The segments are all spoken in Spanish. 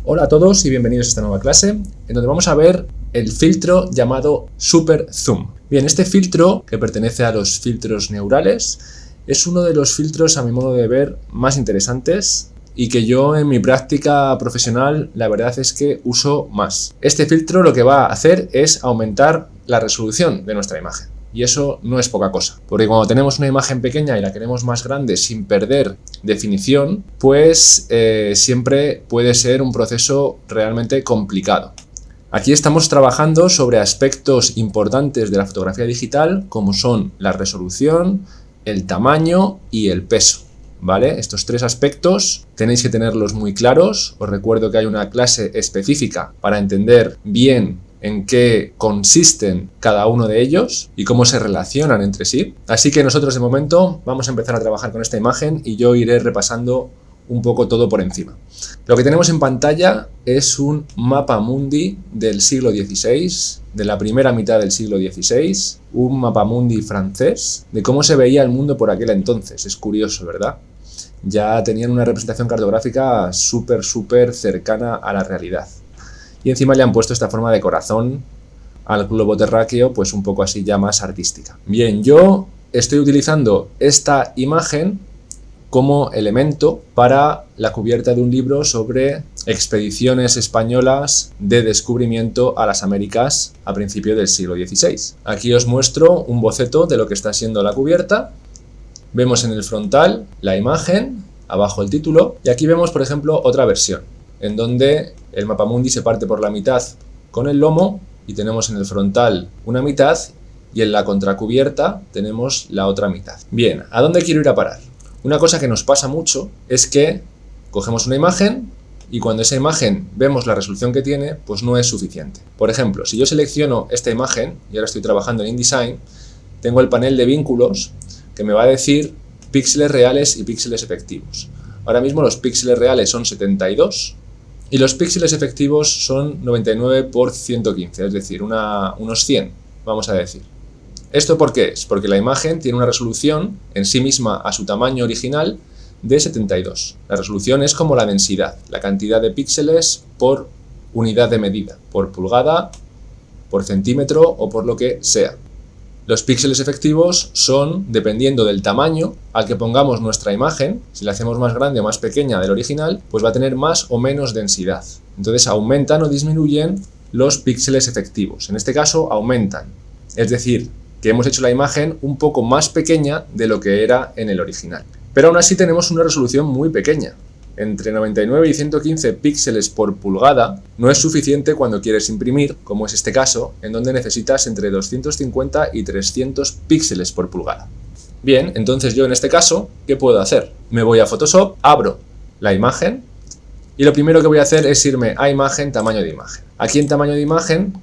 Hola a todos y bienvenidos a esta nueva clase, en donde vamos a ver el filtro llamado Super Zoom. Bien, este filtro, que pertenece a los filtros neurales, es uno de los filtros, a mi modo de ver, más interesantes y que yo en mi práctica profesional la verdad es que uso más. Este filtro lo que va a hacer es aumentar la resolución de nuestra imagen. Y eso no es poca cosa, porque cuando tenemos una imagen pequeña y la queremos más grande sin perder definición, pues siempre puede ser un proceso realmente complicado. Aquí estamos trabajando sobre aspectos importantes de la fotografía digital, como son la resolución, el tamaño y el peso. ¿Vale? Estos tres aspectos tenéis que tenerlos muy claros. Os recuerdo que hay una clase específica para entender bien en qué consisten cada uno de ellos y cómo se relacionan entre sí. Así que nosotros de momento vamos a empezar a trabajar con esta imagen y yo iré repasando un poco todo por encima. Lo que tenemos en pantalla es un mapa mundi del siglo XVI, de la primera mitad del siglo XVI, un mapa mundi francés, de cómo se veía el mundo por aquel entonces. Es curioso, ¿verdad? Ya tenían una representación cartográfica súper cercana a la realidad. Y encima le han puesto esta forma de corazón al globo terráqueo, pues un poco así ya más artística. Bien, yo estoy utilizando esta imagen como elemento para la cubierta de un libro sobre expediciones españolas de descubrimiento a las Américas a principios del siglo XVI. Aquí os muestro un boceto de lo que está siendo la cubierta. Vemos en el frontal la imagen, abajo el título, y aquí vemos, por ejemplo, otra versión, en donde el mapamundi se parte por la mitad con el lomo y tenemos en el frontal una mitad y en la contracubierta tenemos la otra mitad. Bien, ¿a dónde quiero ir a parar? Una cosa que nos pasa mucho es que cogemos una imagen y cuando esa imagen vemos la resolución que tiene, pues no es suficiente. Por ejemplo, si yo selecciono esta imagen, y ahora estoy trabajando en InDesign, tengo el panel de vínculos que me va a decir píxeles reales y píxeles efectivos. Ahora mismo los píxeles reales son 72 y los píxeles efectivos son 99 por 115, es decir, unos 100, vamos a decir. ¿Esto por qué es? Porque la imagen tiene una resolución en sí misma a su tamaño original de 72. La resolución es como la densidad, la cantidad de píxeles por unidad de medida, por pulgada, por centímetro o por lo que sea. Los píxeles efectivos son, dependiendo del tamaño al que pongamos nuestra imagen, si la hacemos más grande o más pequeña del original, pues va a tener más o menos densidad. Entonces aumentan o disminuyen los píxeles efectivos. En este caso aumentan, es decir, que hemos hecho la imagen un poco más pequeña de lo que era en el original. Pero aún así tenemos una resolución muy pequeña. Entre 99 y 115 píxeles por pulgada no es suficiente cuando quieres imprimir, como es este caso, en donde necesitas entre 250 y 300 píxeles por pulgada. Bien, entonces yo en este caso, ¿qué puedo hacer? Me voy a Photoshop, abro la imagen y lo primero que voy a hacer es irme a imagen, tamaño de imagen. Aquí en tamaño de imagen,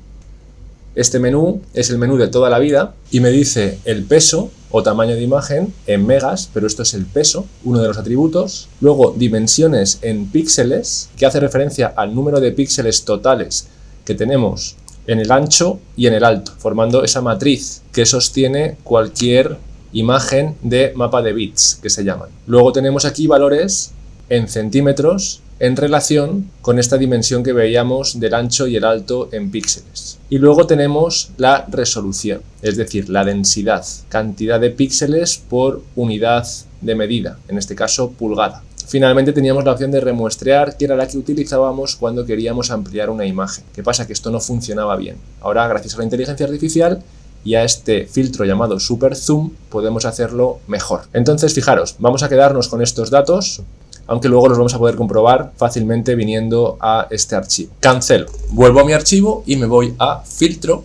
este menú es el menú de toda la vida y me dice el peso o tamaño de imagen en megas, pero esto es el peso, uno de los atributos. Luego dimensiones en píxeles, que hace referencia al número de píxeles totales que tenemos en el ancho y en el alto, formando esa matriz que sostiene cualquier imagen de mapa de bits, que se llaman. Luego tenemos aquí valores en centímetros en relación con esta dimensión que veíamos del ancho y el alto en píxeles. Y luego tenemos la resolución, es decir, la densidad, cantidad de píxeles por unidad de medida, en este caso pulgada. Finalmente teníamos la opción de remuestrear, que era la que utilizábamos cuando queríamos ampliar una imagen. ¿Qué pasa? Que esto no funcionaba bien. Ahora, gracias a la inteligencia artificial y a este filtro llamado Super Zoom, podemos hacerlo mejor. Entonces, fijaros, vamos a quedarnos con estos datos, aunque luego los vamos a poder comprobar fácilmente viniendo a este archivo. Cancelo. Vuelvo a mi archivo y me voy a Filtro,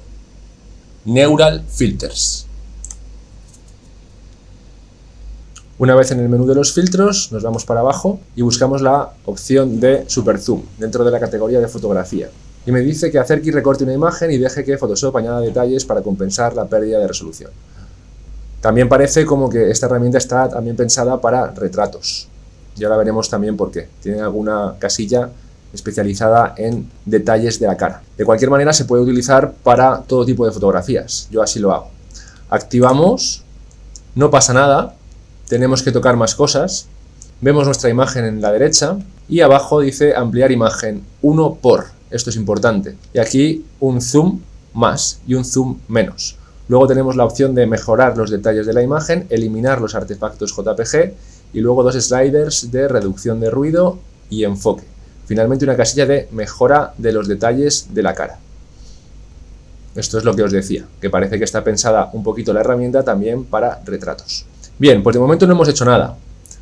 Neural Filters. Una vez en el menú de los filtros, nos vamos para abajo y buscamos la opción de Super Zoom dentro de la categoría de fotografía. Y me dice que acerque y recorte una imagen y deje que Photoshop añada detalles para compensar la pérdida de resolución. También parece como que esta herramienta está también pensada para retratos. Y ahora veremos también por qué. Tiene alguna casilla especializada en detalles de la cara. De cualquier manera se puede utilizar para todo tipo de fotografías. Yo así lo hago. Activamos, no pasa nada, tenemos que tocar más cosas. Vemos nuestra imagen en la derecha y abajo dice ampliar imagen 1 por. Esto es importante. Y aquí un zoom más y un zoom menos. Luego tenemos la opción de mejorar los detalles de la imagen, eliminar los artefactos JPG y luego dos sliders de reducción de ruido y enfoque. Finalmente una casilla de mejora de los detalles de la cara. Esto es lo que os decía, que parece que está pensada un poquito la herramienta también para retratos. Bien, pues de momento no hemos hecho nada.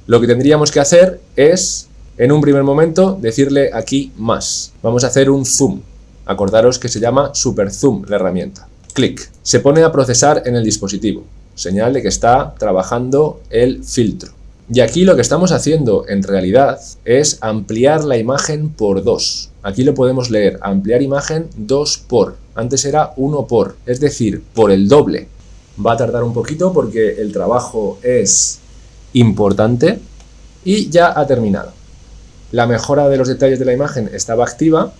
Lo que tendríamos que hacer es, en un primer momento, decirle aquí más. Vamos a hacer un zoom. Acordaros que se llama Super Zoom la herramienta. Clic. Se pone a procesar en el dispositivo. Señal de que está trabajando el filtro. Y aquí lo que estamos haciendo en realidad es ampliar la imagen por 2. Aquí lo podemos leer, ampliar imagen 2 por. Antes era 1 por, es decir, por el doble. Va a tardar un poquito porque el trabajo es importante y ya ha terminado. La mejora de los detalles de la imagen estaba activa.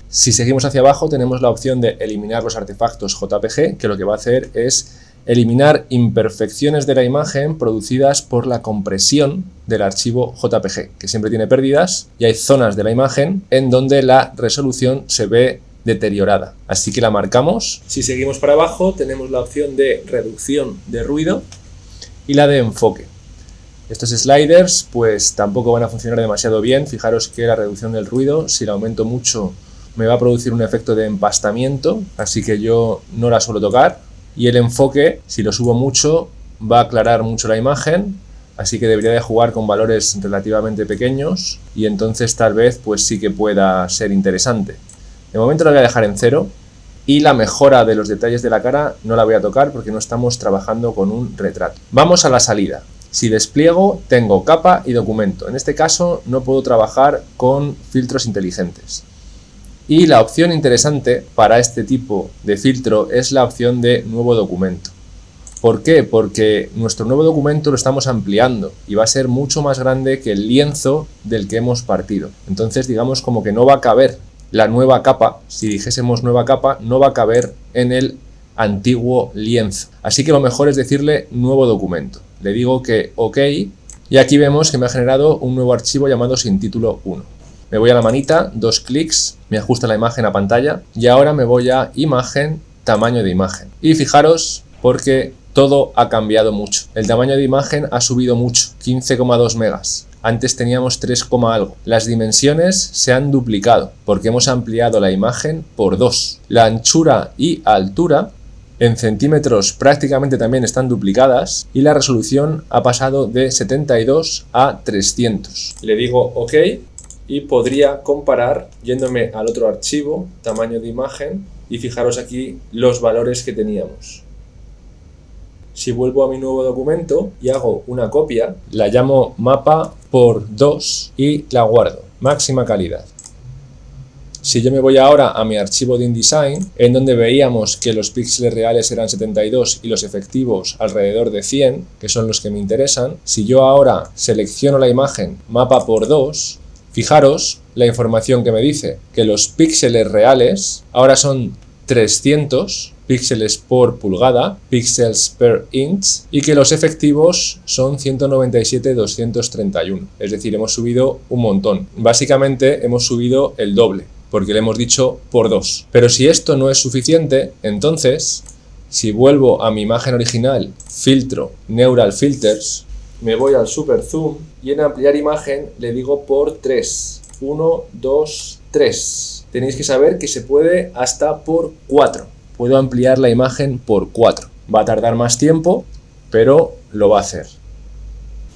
Si seguimos hacia abajo tenemos la opción de eliminar los artefactos JPG, que lo que va a hacer es eliminar imperfecciones de la imagen producidas por la compresión del archivo JPG, que siempre tiene pérdidas y hay zonas de la imagen en donde la resolución se ve deteriorada. Así que la marcamos. Si seguimos para abajo tenemos la opción de reducción de ruido y la de enfoque. Estos sliders pues tampoco van a funcionar demasiado bien. Fijaros que la reducción del ruido, si la aumento mucho, me va a producir un efecto de empastamiento, así que yo no la suelo tocar. Y el enfoque, si lo subo mucho, va a aclarar mucho la imagen, así que debería de jugar con valores relativamente pequeños y entonces tal vez pues sí que pueda ser interesante. De momento la voy a dejar en 0 y la mejora de los detalles de la cara no la voy a tocar porque no estamos trabajando con un retrato. Vamos a la salida. Si despliego, tengo capa y documento. En este caso no puedo trabajar con filtros inteligentes. Y la opción interesante para este tipo de filtro es la opción de nuevo documento. ¿Por qué? Porque nuestro nuevo documento lo estamos ampliando y va a ser mucho más grande que el lienzo del que hemos partido. Entonces digamos como que no va a caber la nueva capa, si dijésemos nueva capa, no va a caber en el antiguo lienzo. Así que lo mejor es decirle nuevo documento. Le digo que OK y aquí vemos que me ha generado un nuevo archivo llamado sin título 1. Me voy a la manita, 2 clics, me ajusta la imagen a pantalla y ahora me voy a imagen, tamaño de imagen. Y fijaros porque todo ha cambiado mucho. El tamaño de imagen ha subido mucho, 15,2 megas. Antes teníamos 3, algo. Las dimensiones se han duplicado porque hemos ampliado la imagen por 2. La anchura y altura en centímetros prácticamente también están duplicadas y la resolución ha pasado de 72 a 300. Le digo OK. Y podría comparar yéndome al otro archivo, tamaño de imagen, y fijaros aquí los valores que teníamos. Si vuelvo a mi nuevo documento y hago una copia, la llamo mapa por 2 y la guardo, máxima calidad. Si yo me voy ahora a mi archivo de InDesign, en donde veíamos que los píxeles reales eran 72 y los efectivos alrededor de 100, que son los que me interesan, si yo ahora selecciono la imagen mapa por 2, fijaros la información que me dice, que los píxeles reales ahora son 300 píxeles por pulgada, píxeles per inch, y que los efectivos son 197,231. Es decir, hemos subido un montón. Básicamente hemos subido el doble, porque le hemos dicho por 2. Pero si esto no es suficiente, entonces, si vuelvo a mi imagen original, filtro, Neural Filters, me voy al Super Zoom y en ampliar imagen le digo por 3. 1, 2, 3. Tenéis que saber que se puede hasta por 4. Puedo ampliar la imagen por 4. Va a tardar más tiempo, pero lo va a hacer.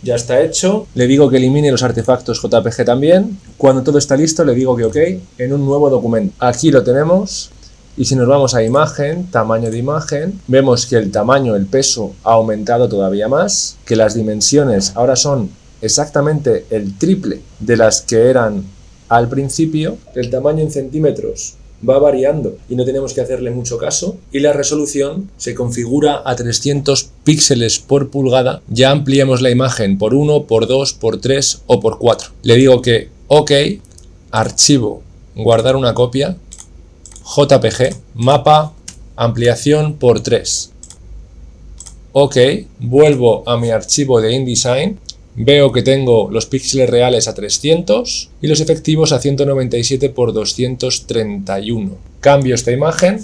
Ya está hecho. Le digo que elimine los artefactos JPG también. Cuando todo está listo le digo que OK en un nuevo documento. Aquí lo tenemos. Y si nos vamos a imagen, tamaño de imagen, vemos que el tamaño, el peso ha aumentado todavía más, que las dimensiones ahora son exactamente el triple de las que eran al principio, el tamaño en centímetros va variando y no tenemos que hacerle mucho caso, y la resolución se configura a 300 píxeles por pulgada. Ya ampliemos la imagen por 1, por 2, por 3 o por 4. Le digo que OK, archivo, guardar una copia, JPG, mapa, ampliación por 3. OK, vuelvo a mi archivo de InDesign veo que tengo los píxeles reales a 300 y los efectivos a 197 por 231. Cambio esta imagen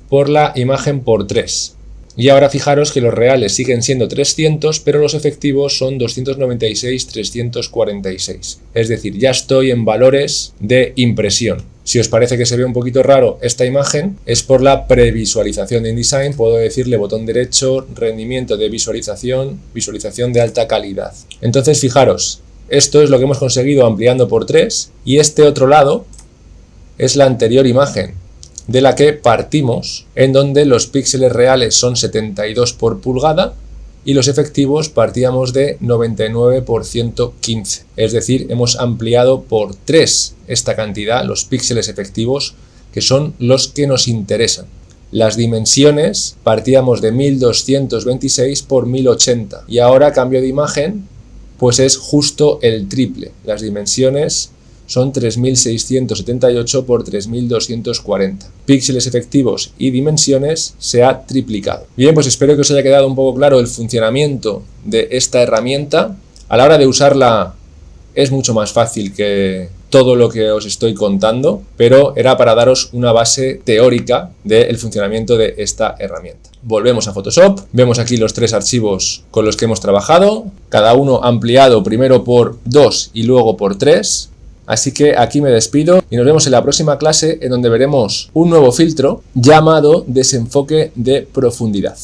por la imagen por 3. Y ahora fijaros que los reales siguen siendo 300, pero los efectivos son 296, 346. Es decir, ya estoy en valores de impresión. Si os parece que se ve un poquito raro esta imagen, es por la previsualización de InDesign. Puedo decirle botón derecho, rendimiento de visualización, visualización de alta calidad. Entonces, fijaros, esto es lo que hemos conseguido ampliando por 3, y este otro lado es la anterior imagen, de la que partimos, en donde los píxeles reales son 72 por pulgada y los efectivos partíamos de 99 por 115. Es decir, hemos ampliado por 3 esta cantidad, los píxeles efectivos, que son los que nos interesan. Las dimensiones partíamos de 1226 por 1080 y ahora, cambio de imagen, pues es justo el triple. Las dimensiones son 3678 por 3240. Píxeles efectivos y dimensiones se ha triplicado. Bien, pues espero que os haya quedado un poco claro el funcionamiento de esta herramienta. A la hora de usarla es mucho más fácil que todo lo que os estoy contando, pero era para daros una base teórica del funcionamiento de esta herramienta. Volvemos a Photoshop, vemos aquí los 3 archivos con los que hemos trabajado, cada uno ampliado primero por 2 y luego por 3. Así que aquí me despido y nos vemos en la próxima clase, en donde veremos un nuevo filtro llamado desenfoque de profundidad.